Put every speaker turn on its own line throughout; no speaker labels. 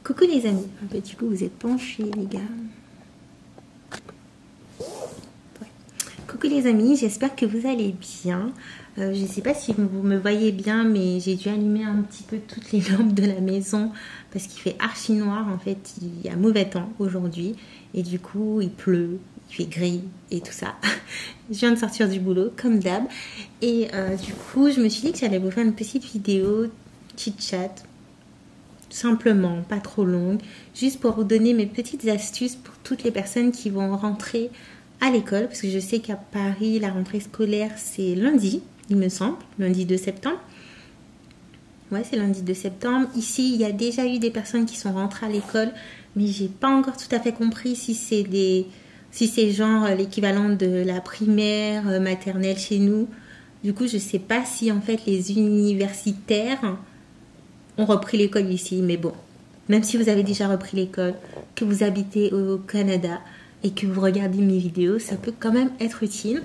Coucou les amis, un petit coup vous êtes penchés les gars. Ouais. Coucou les amis, j'espère que vous allez bien. Je ne sais pas si vous me voyez bien, mais j'ai dû allumer un petit peu toutes les lampes de la maison parce qu'il fait archi noir. En fait, il y a mauvais temps aujourd'hui et du coup il pleut, il fait gris et tout ça. Je viens de sortir du boulot comme d'hab et du coup je me suis dit que j'allais vous faire une petite vidéo chit-chat. Simplement, pas trop longue, juste pour vous donner mes petites astuces pour toutes les personnes qui vont rentrer à l'école, parce que je sais qu'à Paris, la rentrée scolaire, c'est lundi, il me semble, lundi 2 septembre. Ouais, c'est lundi 2 septembre. Ici, il y a déjà eu des personnes qui sont rentrées à l'école, mais j'ai pas encore tout à fait compris si c'est genre l'équivalent de la primaire, maternelle chez nous. Du coup, je sais pas si en fait les universitaires ont repris l'école ici, mais bon, même si vous avez déjà repris l'école, que vous habitez au Canada et que vous regardez mes vidéos, ça peut quand même être utile.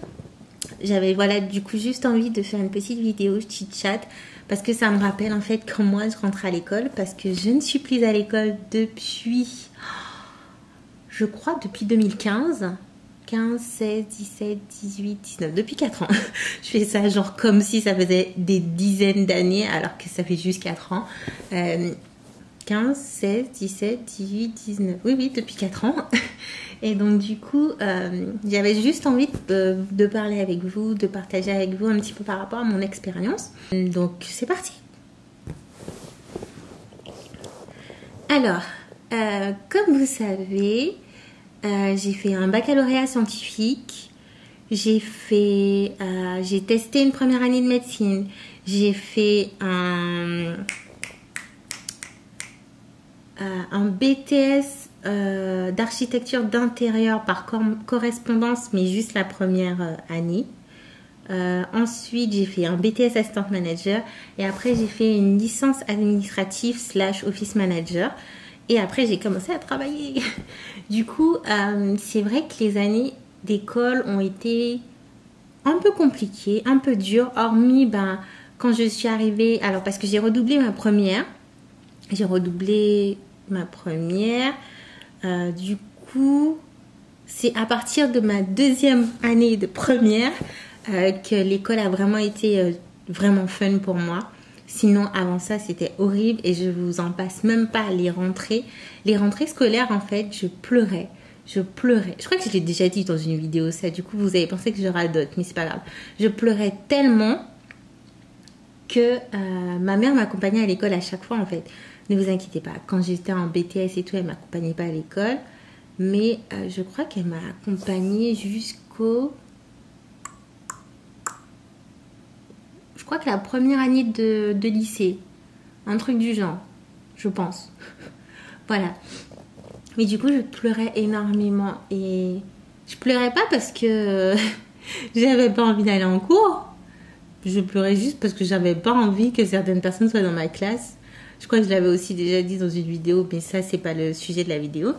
J'avais voilà du coup juste envie de faire une petite vidéo chit-chat parce que ça me rappelle en fait quand moi je rentre à l'école, parce que je ne suis plus à l'école depuis, je crois depuis 2015. 15, 16, 17, 18, 19, depuis 4 ans. Je fais ça genre comme si ça faisait des dizaines d'années alors que ça fait juste 4 ans. 15, 16, 17, 18, 19. Oui, depuis 4 ans. Et donc du coup, j'avais juste envie de parler avec vous, de partager avec vous un petit peu par rapport à mon expérience. Donc c'est parti. Alors, comme vous savez, j'ai fait un baccalauréat scientifique, j'ai testé une première année de médecine, j'ai fait un BTS d'architecture d'intérieur par correspondance, mais juste la première année. Ensuite, j'ai fait un BTS assistant manager et après j'ai fait une licence administrative / office manager. Et après, j'ai commencé à travailler. Du coup, c'est vrai que les années d'école ont été un peu compliquées, un peu dures. Hormis, quand je suis arrivée... Alors, parce que j'ai redoublé ma première. Du coup, c'est à partir de ma deuxième année de première que l'école a vraiment été vraiment fun pour moi. Sinon, avant ça, c'était horrible et je vous en passe même pas les rentrées. Les rentrées scolaires, en fait, je pleurais. Je crois que je l'ai déjà dit dans une vidéo, ça. Du coup, vous avez pensé que je radote, mais c'est pas grave. Je pleurais tellement que ma mère m'accompagnait à l'école à chaque fois, en fait. Ne vous inquiétez pas. Quand j'étais en BTS et tout, elle m'accompagnait pas à l'école. Mais je crois qu'elle m'a accompagnée jusqu'au... Je crois que la première année de lycée, un truc du genre, je pense. Voilà. Mais du coup, je pleurais énormément et je pleurais pas parce que j'avais pas envie d'aller en cours. Je pleurais juste parce que j'avais pas envie que certaines personnes soient dans ma classe. Je crois que je l'avais aussi déjà dit dans une vidéo, mais ça, c'est pas le sujet de la vidéo.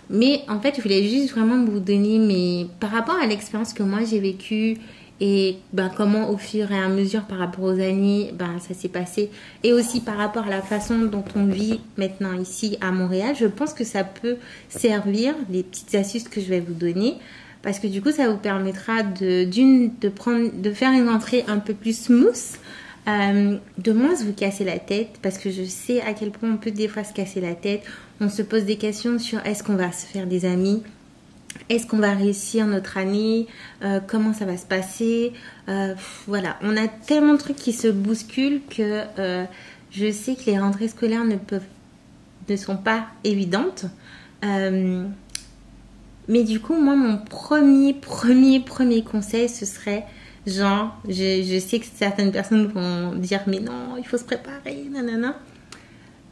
Mais en fait, je voulais juste vraiment vous donner par rapport à l'expérience que moi j'ai vécue. Et comment au fur et à mesure par rapport aux années ça s'est passé, et aussi par rapport à la façon dont on vit maintenant ici à Montréal, je pense que ça peut servir, les petites astuces que je vais vous donner, parce que du coup ça vous permettra de faire une entrée un peu plus smooth, de moins vous casser la tête, parce que je sais à quel point on peut des fois se casser la tête. On se pose des questions sur est-ce qu'on va se faire des amis, est-ce qu'on va réussir notre année, comment ça va se passer, voilà, on a tellement de trucs qui se bousculent que je sais que les rentrées scolaires ne sont pas évidentes, mais du coup moi mon premier conseil, ce serait genre, je sais que certaines personnes vont dire mais non, il faut se préparer, nanana.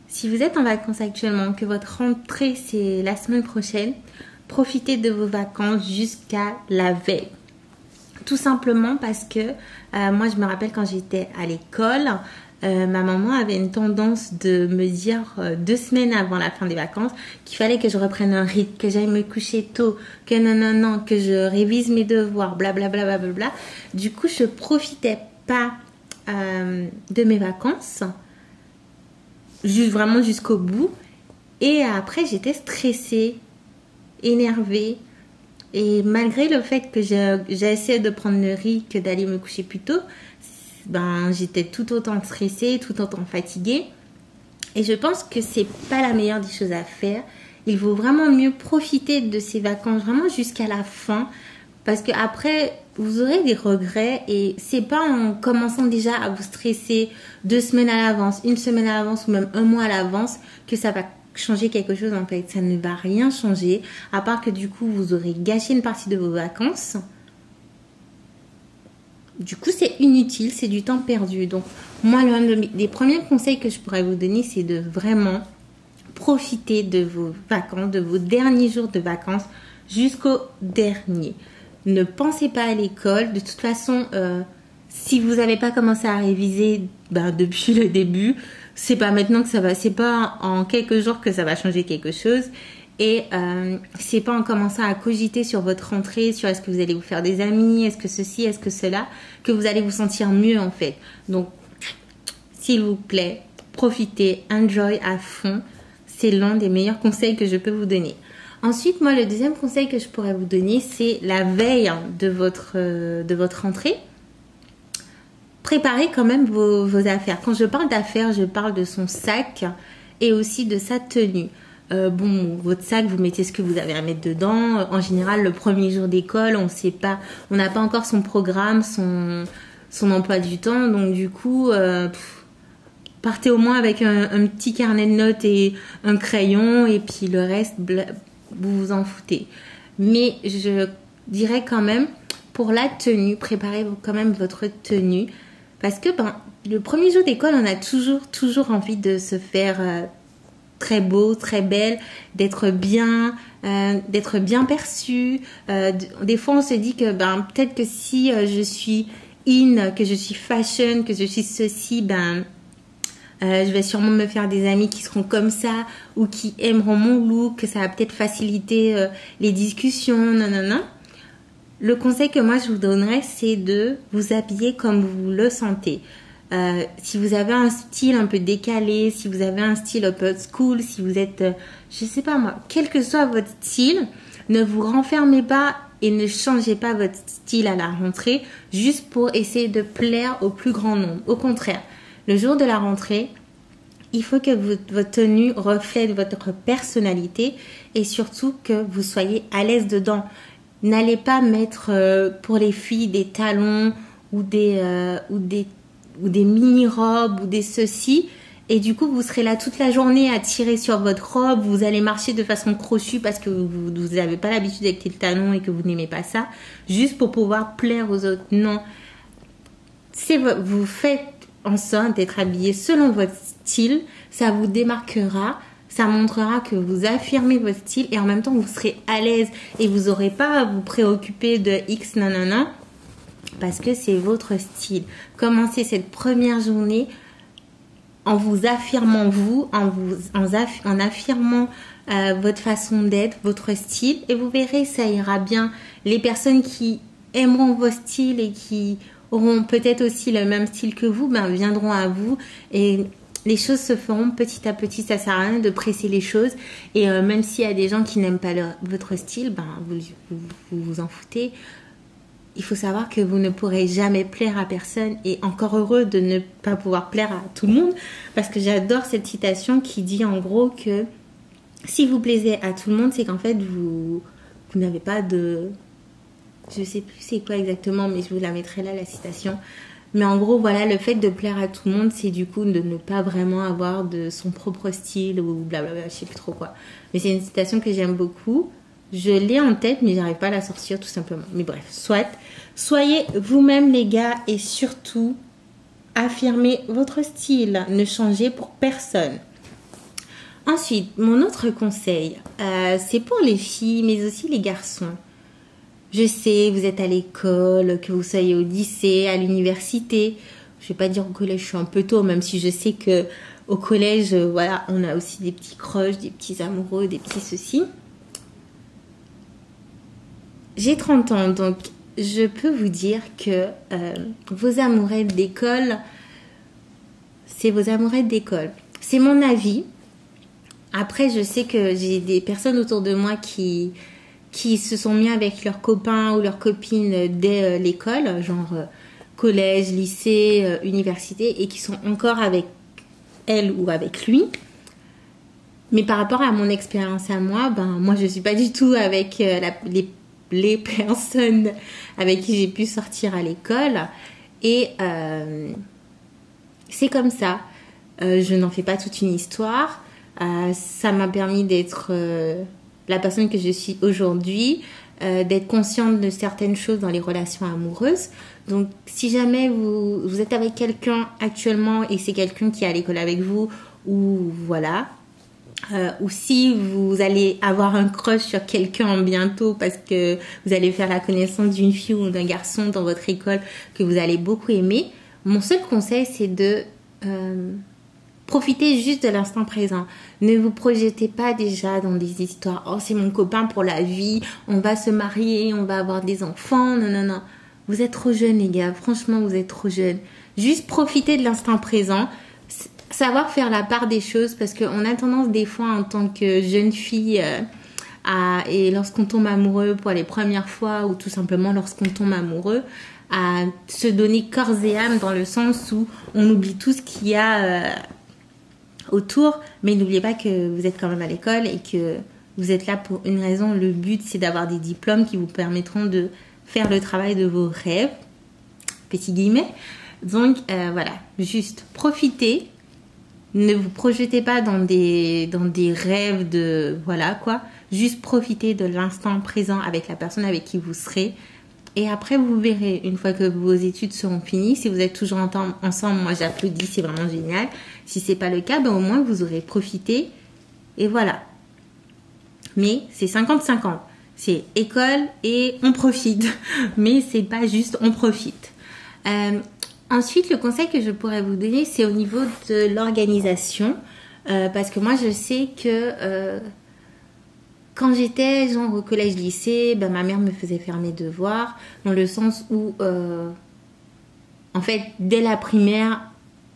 Si vous êtes en vacances actuellement, que votre rentrée c'est la semaine prochaine, profitez de vos vacances jusqu'à la veille. Tout simplement parce que moi je me rappelle quand j'étais à l'école, ma maman avait une tendance de me dire 2 semaines avant la fin des vacances qu'il fallait que je reprenne un rythme, que j'aille me coucher tôt, que non, que je révise mes devoirs, blablabla. Bla, bla, bla. Du coup, je profitais pas de mes vacances, vraiment jusqu'au bout. Et après, j'étais stressée, énervée. Et malgré le fait que j'ai essayé de prendre le riz que d'aller me coucher plus tôt, ben, j'étais tout autant stressée, tout autant fatiguée. Et je pense que c'est pas la meilleure des choses à faire. Il vaut vraiment mieux profiter de ces vacances vraiment jusqu'à la fin. Parce que après, vous aurez des regrets et c'est pas en commençant déjà à vous stresser 2 semaines à l'avance, 1 semaine à l'avance ou même 1 mois à l'avance que ça va changer quelque chose en fait. Ça ne va rien changer à part que du coup vous aurez gâché une partie de vos vacances. Du coup, c'est inutile, c'est du temps perdu. Donc, moi, l'un des premiers conseils que je pourrais vous donner, c'est de vraiment profiter de vos vacances, de vos derniers jours de vacances jusqu'au dernier. Ne pensez pas à l'école. De toute façon, si vous n'avez pas commencé à réviser depuis le début, c'est pas maintenant que ça va, c'est pas en quelques jours que ça va changer quelque chose. Et c'est pas en commençant à cogiter sur votre rentrée, sur est-ce que vous allez vous faire des amis, est-ce que ceci, est-ce que cela, que vous allez vous sentir mieux en fait. Donc, s'il vous plaît, profitez, enjoy à fond. C'est l'un des meilleurs conseils que je peux vous donner. Ensuite, moi, le deuxième conseil que je pourrais vous donner, c'est la veille de votre rentrée. Préparez quand même vos affaires. Quand je parle d'affaires, je parle de son sac et aussi de sa tenue. Votre sac, vous mettez ce que vous avez à mettre dedans. En général, le premier jour d'école, on n'a pas encore son programme, son emploi du temps. Donc, du coup, partez au moins avec un petit carnet de notes et un crayon. Et puis, le reste, vous vous en foutez. Mais je dirais quand même, pour la tenue, préparez quand même votre tenue. Parce que, le premier jour d'école, on a toujours envie de se faire... très beau, très belle, d'être bien perçue. Des fois, on se dit que peut-être que si je suis in, que je suis fashion, que je suis ceci, je vais sûrement me faire des amis qui seront comme ça ou qui aimeront mon look, que ça va peut-être faciliter les discussions. Non. Le conseil que moi je vous donnerais, c'est de vous habiller comme vous le sentez. Si vous avez un style un peu décalé, si vous avez un style un peu old school, si vous êtes, je sais pas moi, quel que soit votre style, ne vous renfermez pas et ne changez pas votre style à la rentrée juste pour essayer de plaire au plus grand nombre. Au contraire, le jour de la rentrée, il faut que votre tenue reflète votre personnalité et surtout que vous soyez à l'aise dedans. N'allez pas mettre pour les filles des talons ou des mini-robes ou des ceci. Et du coup, vous serez là toute la journée à tirer sur votre robe. Vous allez marcher de façon crochue parce que vous n'avez pas l'habitude avec les talons et que vous n'aimez pas ça. Juste pour pouvoir plaire aux autres. Non. Vous faites en sorte d'être habillé selon votre style. Ça vous démarquera. Ça montrera que vous affirmez votre style. Et en même temps, vous serez à l'aise. Et vous n'aurez pas à vous préoccuper de X nanana. Parce que c'est votre style. Commencez cette première journée en vous affirmant en affirmant votre façon d'être, votre style. Et vous verrez, ça ira bien. Les personnes qui aimeront vos styles et qui auront peut-être aussi le même style que vous, viendront à vous. Et les choses se feront petit à petit. Ça sert à rien de presser les choses. Et même s'il y a des gens qui n'aiment pas votre style, vous en foutez. Il faut savoir que vous ne pourrez jamais plaire à personne et encore heureux de ne pas pouvoir plaire à tout le monde parce que j'adore cette citation qui dit en gros que si vous plaisez à tout le monde, c'est qu'en fait vous n'avez pas de... Je sais plus c'est quoi exactement, mais je vous la mettrai là la citation. Mais en gros, voilà, le fait de plaire à tout le monde, c'est du coup de ne pas vraiment avoir de son propre style ou blablabla, je sais plus trop quoi. Mais c'est une citation que j'aime beaucoup. Je l'ai en tête, mais j'arrive pas à la sortir tout simplement. Mais bref, soyez vous-même les gars et surtout, affirmez votre style. Ne changez pour personne. Ensuite, mon autre conseil, c'est pour les filles, mais aussi les garçons. Je sais, vous êtes à l'école, que vous soyez au lycée, à l'université. Je vais pas dire au collège, je suis un peu tôt, même si je sais que au collège, voilà, on a aussi des petits crushs, des petits amoureux, des petits ceci. J'ai 30 ans, donc je peux vous dire que vos amourettes d'école, c'est vos amourettes d'école. C'est mon avis. Après, je sais que j'ai des personnes autour de moi qui se sont mis avec leurs copains ou leurs copines dès l'école, genre collège, lycée, université, et qui sont encore avec elle ou avec lui. Mais par rapport à mon expérience à moi, moi je suis pas du tout avec les personnes avec qui j'ai pu sortir à l'école. Et c'est comme ça. Je n'en fais pas toute une histoire. Ça m'a permis d'être la personne que je suis aujourd'hui, d'être consciente de certaines choses dans les relations amoureuses. Donc, si jamais vous êtes avec quelqu'un actuellement et c'est quelqu'un qui est à l'école avec vous, ou voilà, ou si vous allez avoir un crush sur quelqu'un bientôt parce que vous allez faire la connaissance d'une fille ou d'un garçon dans votre école que vous allez beaucoup aimer, mon seul conseil, c'est de profiter juste de l'instant présent. Ne vous projetez pas déjà dans des histoires « Oh, c'est mon copain pour la vie, on va se marier, on va avoir des enfants. » Non, non, non. Vous êtes trop jeunes, les gars. Franchement, vous êtes trop jeunes. Juste profitez de l'instant présent. Savoir faire la part des choses, parce qu'on a tendance des fois en tant que jeune fille et lorsqu'on tombe amoureux pour les premières fois ou tout simplement lorsqu'on tombe amoureux, à se donner corps et âme dans le sens où on oublie tout ce qu'il y a autour, mais n'oubliez pas que vous êtes quand même à l'école et que vous êtes là pour une raison. Le but, c'est d'avoir des diplômes qui vous permettront de faire le travail de vos rêves, petits guillemets. Donc voilà, juste profitez. Ne vous projetez pas dans des rêves de voilà quoi. Juste profitez de l'instant présent avec la personne avec qui vous serez. Et après, vous verrez, une fois que vos études seront finies, si vous êtes toujours ensemble, moi j'applaudis, c'est vraiment génial. Si c'est pas le cas, au moins vous aurez profité. Et voilà. Mais c'est 50-50. C'est école et on profite. Mais c'est pas juste on profite. Ensuite, le conseil que je pourrais vous donner, c'est au niveau de l'organisation. Parce que moi, je sais que quand j'étais genre au collège-lycée, ma mère me faisait faire mes devoirs. Dans le sens où, en fait, dès la primaire,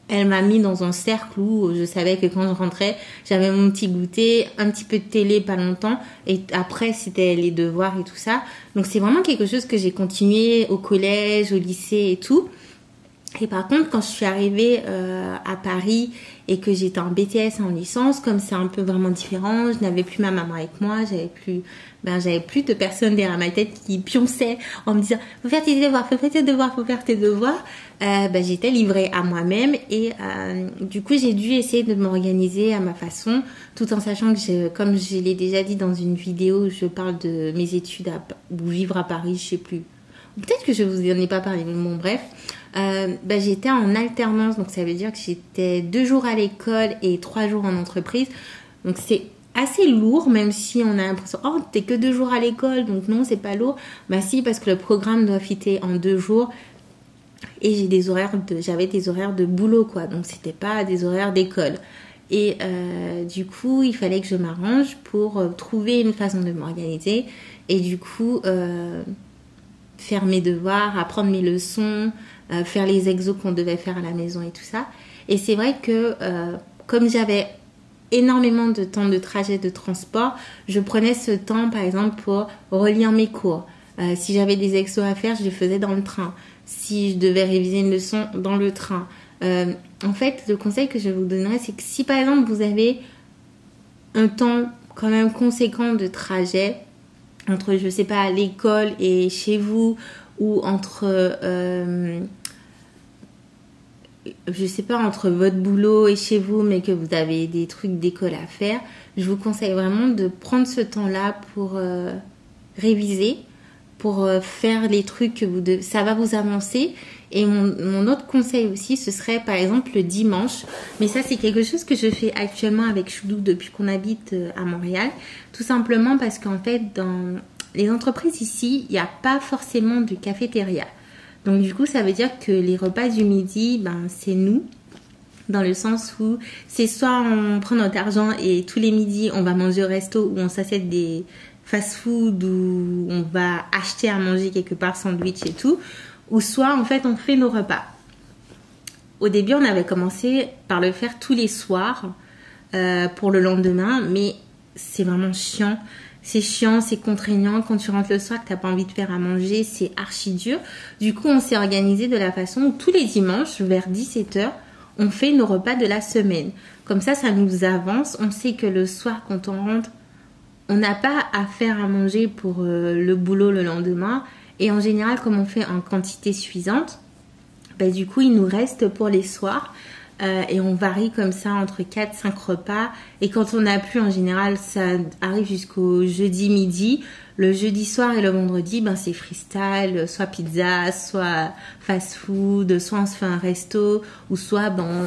elle m'a mis dans un cercle où je savais que quand je rentrais, j'avais mon petit goûter, un petit peu de télé, pas longtemps. Et après, c'était les devoirs et tout ça. Donc, c'est vraiment quelque chose que j'ai continué au collège, au lycée et tout. Et par contre, quand je suis arrivée à Paris et que j'étais en BTS en licence, comme c'est un peu vraiment différent, je n'avais plus ma maman avec moi, j'avais plus de personnes derrière ma tête qui pionçaient en me disant « Faut faire tes devoirs, faut faire tes devoirs, faut faire tes devoirs ». J'étais livrée à moi-même et du coup, j'ai dû essayer de m'organiser à ma façon, tout en sachant que, comme je l'ai déjà dit dans une vidéo où je parle de mes études ou vivre à Paris, je sais plus. Peut-être que je vous en ai pas parlé, mais bon, bref. J'étais en alternance, donc ça veut dire que j'étais 2 jours à l'école et 3 jours en entreprise. Donc c'est assez lourd, même si on a l'impression, oh, t'es que 2 jours à l'école, donc non, c'est pas lourd. Si, parce que le programme doit fitter en 2 jours. Et j'avais des horaires de boulot, quoi. Donc c'était pas des horaires d'école. Et du coup, il fallait que je m'arrange pour trouver une façon de m'organiser. Et du coup, faire mes devoirs, apprendre mes leçons, faire les exos qu'on devait faire à la maison et tout ça. Et c'est vrai que comme j'avais énormément de temps de trajet de transport, je prenais ce temps par exemple pour relire mes cours. Si j'avais des exos à faire, je les faisais dans le train. Si je devais réviser une leçon, dans le train. En fait, le conseil que je vous donnerais, c'est que si par exemple vous avez un temps quand même conséquent de trajet, entre, je sais pas, l'école et chez vous, ou entre, je sais pas, entre votre boulot et chez vous, mais que vous avez des trucs d'école à faire, je vous conseille vraiment de prendre ce temps-là pour réviser, pour faire les trucs que ça va vous avancer. Et mon autre conseil aussi, ce serait par exemple le dimanche. Mais ça, c'est quelque chose que je fais actuellement avec Choudou depuis qu'on habite à Montréal. Tout simplement parce qu'en fait, dans les entreprises ici, il n'y a pas forcément de cafétéria. Donc du coup, ça veut dire que les repas du midi, c'est nous. Dans le sens où c'est soit on prend notre argent et tous les midis, on va manger au resto ou on s'achète des fast-food où on va acheter à manger quelque part, sandwich et tout. Ou soit, en fait, on fait nos repas. Au début, on avait commencé par le faire tous les soirs. pour le lendemain, mais c'est vraiment chiant. C'est chiant, c'est contraignant. Quand tu rentres le soir que t'as pas envie de faire à manger, c'est archi dur. Du coup, on s'est organisé de la façon où tous les dimanches, vers 17h, on fait nos repas de la semaine. Comme ça nous avance. On sait que le soir, quand on rentre, on n'a pas à faire à manger pour le boulot le lendemain. Et en général, comme on fait en quantité suffisante, bah, du coup, il nous reste pour les soirs. Et on varie comme ça entre 4-5 repas. Et quand on n'a plus, en général, ça arrive jusqu'au jeudi midi. Le jeudi soir et le vendredi, ben, c'est freestyle, soit pizza, soit fast food, soit on se fait un resto, ou soit ben,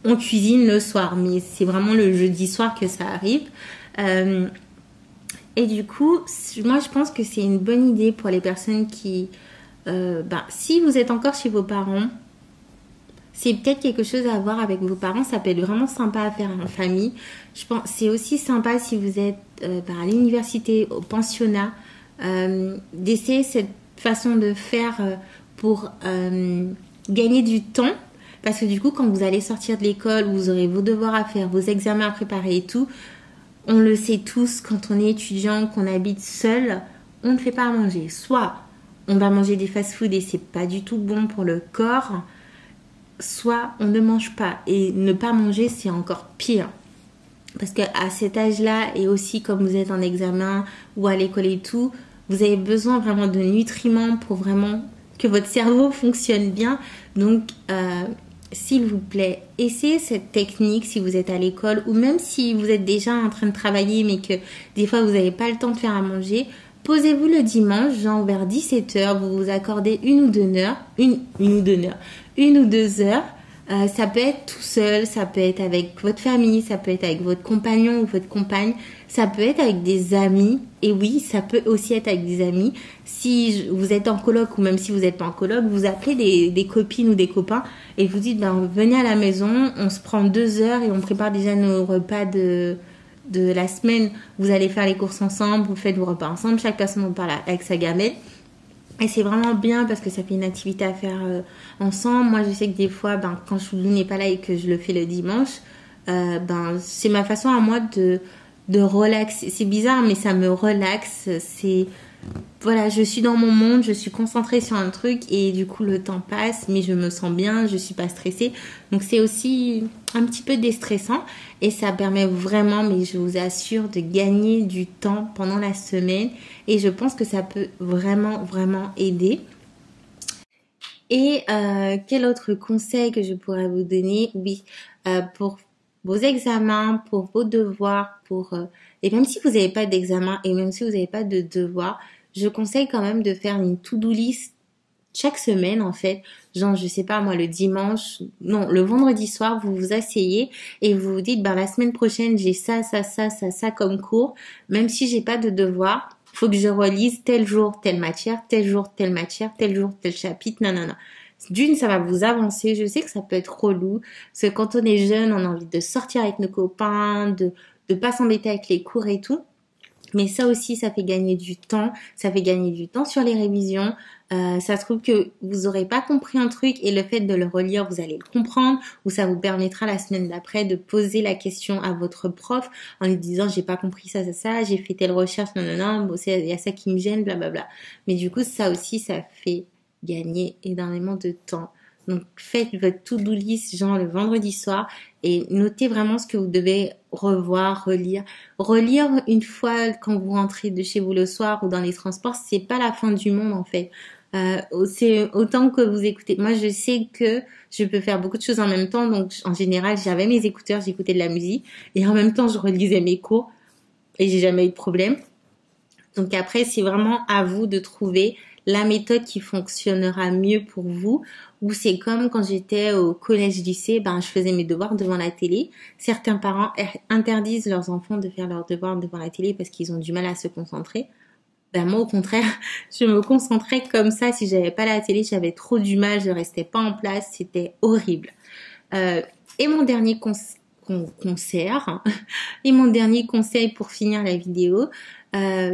on cuisine le soir. Mais c'est vraiment le jeudi soir que ça arrive. Et du coup, moi je pense que c'est une bonne idée pour les personnes qui... si vous êtes encore chez vos parents, c'est peut-être quelque chose à voir avec vos parents. Ça peut être vraiment sympa à faire en famille. Je pense c'est aussi sympa si vous êtes à l'université, au pensionnat, d'essayer cette façon de faire pour gagner du temps. Parce que du coup, quand vous allez sortir de l'école, vous aurez vos devoirs à faire, vos examens à préparer et tout. On le sait tous, quand on est étudiant, qu'on habite seul, on ne fait pas à manger. Soit on va manger des fast-food et c'est pas du tout bon pour le corps, soit on ne mange pas. Et ne pas manger, c'est encore pire. Parce qu'à cet âge-là, et aussi comme vous êtes en examen ou à l'école et tout, vous avez besoin vraiment de nutriments pour vraiment que votre cerveau fonctionne bien. Donc, s'il vous plaît, essayez cette technique si vous êtes à l'école ou même si vous êtes déjà en train de travailler mais que des fois vous n'avez pas le temps de faire à manger. Posez-vous le dimanche, genre vers 17h, vous vous accordez une ou deux heures. Ça peut être tout seul, ça peut être avec votre famille, ça peut être avec votre compagnon ou votre compagne, ça peut être avec des amis. Et oui, ça peut aussi être avec des amis. Si vous êtes en coloc ou même si vous n'êtes pas en coloc, vous appelez des copines ou des copains et vous dites venez à la maison, on se prend 2 heures et on prépare déjà nos repas de la semaine. Vous allez faire les courses ensemble, vous faites vos repas ensemble, chaque personne vous parle avec sa gamelle. Et c'est vraiment bien parce que ça fait une activité à faire ensemble. Moi, je sais que des fois, quand Choulou n'est pas là et que je le fais le dimanche, c'est ma façon à moi de relaxer. C'est bizarre, mais ça me relaxe. Voilà, je suis dans mon monde, je suis concentrée sur un truc et du coup, le temps passe, mais je me sens bien, je suis pas stressée. Donc, c'est aussi un petit peu déstressant et ça permet vraiment, mais je vous assure, de gagner du temps pendant la semaine et je pense que ça peut vraiment, vraiment aider. Et quel autre conseil que je pourrais vous donner? Oui, pour vos examens, pour vos devoirs, et même si vous n'avez pas d'examen et même si vous n'avez pas de devoirs, je conseille quand même de faire une to-do list chaque semaine en fait. Genre, je sais pas moi, le vendredi soir, vous vous asseyez et vous vous dites, la semaine prochaine, j'ai ça comme cours. Même si j'ai pas de devoirs, faut que je relise tel jour, telle matière, tel jour, telle matière, tel jour, tel chapitre, non. D'une, ça va vous avancer. Je sais que ça peut être relou. Parce que quand on est jeune, on a envie de sortir avec nos copains, de pas s'embêter avec les cours et tout. Mais ça aussi, ça fait gagner du temps. Ça fait gagner du temps sur les révisions. Ça se trouve que vous aurez pas compris un truc et le fait de le relire, vous allez le comprendre. Ou ça vous permettra la semaine d'après de poser la question à votre prof en lui disant j'ai pas compris ça, j'ai fait telle recherche, non, bon, il y a ça qui me gêne, blablabla. Mais du coup, ça aussi, ça fait gagner énormément de temps. Donc, faites votre to-do list, genre le vendredi soir, et notez vraiment ce que vous devez revoir, relire. Relire une fois quand vous rentrez de chez vous le soir ou dans les transports, c'est pas la fin du monde en fait. C'est autant que vous écoutez. Moi, je sais que je peux faire beaucoup de choses en même temps, donc en général, j'avais mes écouteurs, j'écoutais de la musique, et en même temps, je relisais mes cours, et j'ai jamais eu de problème. Donc après, c'est vraiment à vous de trouver la méthode qui fonctionnera mieux pour vous. Ou c'est comme quand j'étais au collège-lycée, je faisais mes devoirs devant la télé. Certains parents interdisent leurs enfants de faire leurs devoirs devant la télé parce qu'ils ont du mal à se concentrer. Moi, au contraire, je me concentrais comme ça. Si j'avais pas la télé, j'avais trop du mal, je restais pas en place, c'était horrible. Et mon dernier conseil pour finir la vidéo,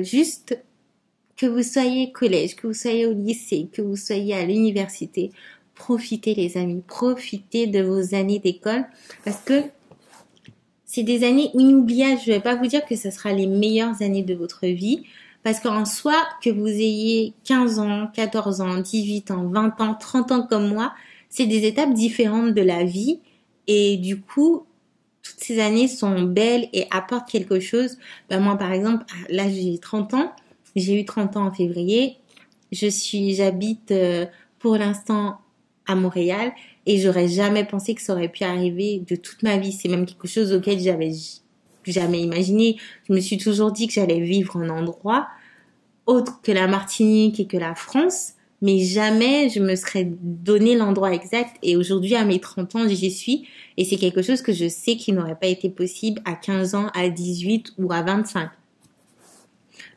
juste que vous soyez collège, que vous soyez au lycée, que vous soyez à l'université, profitez les amis, profitez de vos années d'école parce que c'est des années inoubliables. Je vais pas vous dire que ce sera les meilleures années de votre vie. Parce qu'en soi, que vous ayez 15 ans, 14 ans, 18 ans, 20 ans, 30 ans comme moi, c'est des étapes différentes de la vie. Et du coup, toutes ces années sont belles et apportent quelque chose. Ben moi, par exemple, là, j'ai 30 ans. J'ai eu 30 ans en février. J'habite pour l'instant à Montréal et j'aurais jamais pensé que ça aurait pu arriver de toute ma vie. C'est même quelque chose auquel j'avais jamais imaginé. Je me suis toujours dit que j'allais vivre un endroit autre que la Martinique et que la France, mais jamais je me serais donné l'endroit exact. Et aujourd'hui, à mes 30 ans, j'y suis. Et c'est quelque chose que je sais qui n'aurait pas été possible à 15 ans, à 18 ou à 25.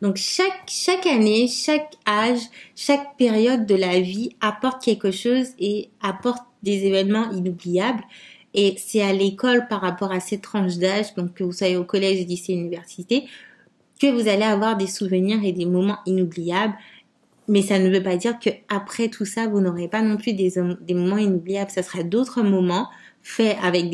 Donc chaque année, chaque âge, chaque période de la vie apporte quelque chose et apporte des événements inoubliables. Et c'est à l'école par rapport à cette tranche d'âge, donc que vous soyez au collège, lycée, université, que vous allez avoir des souvenirs et des moments inoubliables. Mais ça ne veut pas dire que après tout ça, vous n'aurez pas non plus des moments inoubliables. Ça sera d'autres moments faits avec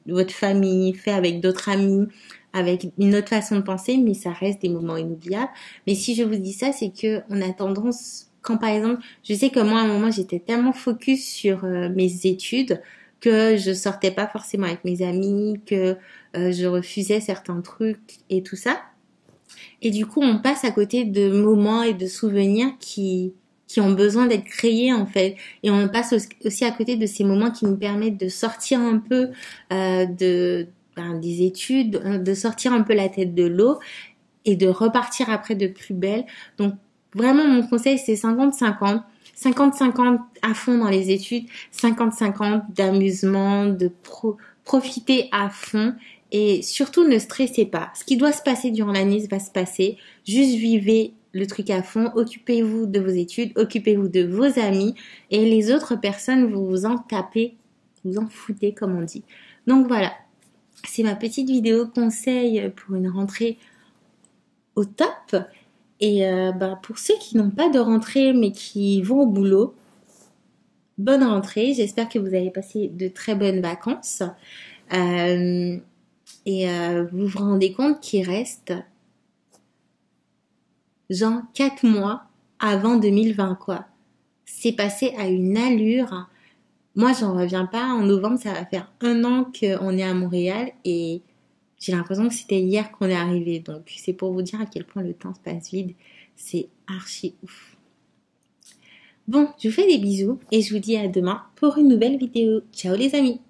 votre famille, faits avec d'autres amis, avec une autre façon de penser, mais ça reste des moments inoubliables. Mais si je vous dis ça, c'est que on a tendance, quand par exemple, je sais que moi à un moment j'étais tellement focus sur mes études que je sortais pas forcément avec mes amis, que je refusais certains trucs et tout ça. Et du coup, on passe à côté de moments et de souvenirs qui ont besoin d'être créés en fait. Et on passe aussi à côté de ces moments qui nous permettent de sortir un peu des études, de sortir un peu la tête de l'eau et de repartir après de plus belle. Donc vraiment, mon conseil, c'est 50-50. 50-50 à fond dans les études, 50-50 d'amusement, profiter à fond. Et surtout, ne stressez pas. Ce qui doit se passer durant l'année va se passer. Juste vivez le truc à fond. Occupez-vous de vos études. Occupez-vous de vos amis. Et les autres personnes, vous vous en tapez. Vous en foutez, comme on dit. Donc voilà. C'est ma petite vidéo conseil pour une rentrée au top. Et pour ceux qui n'ont pas de rentrée, mais qui vont au boulot, bonne rentrée. J'espère que vous avez passé de très bonnes vacances. Et vous vous rendez compte qu'il reste genre 4 mois avant 2020 quoi. C'est passé à une allure. Moi j'en reviens pas. En novembre ça va faire 1 an qu'on est à Montréal et j'ai l'impression que c'était hier qu'on est arrivé. Donc c'est pour vous dire à quel point le temps se passe vite. C'est archi ouf. Bon, je vous fais des bisous et je vous dis à demain pour une nouvelle vidéo. Ciao les amis.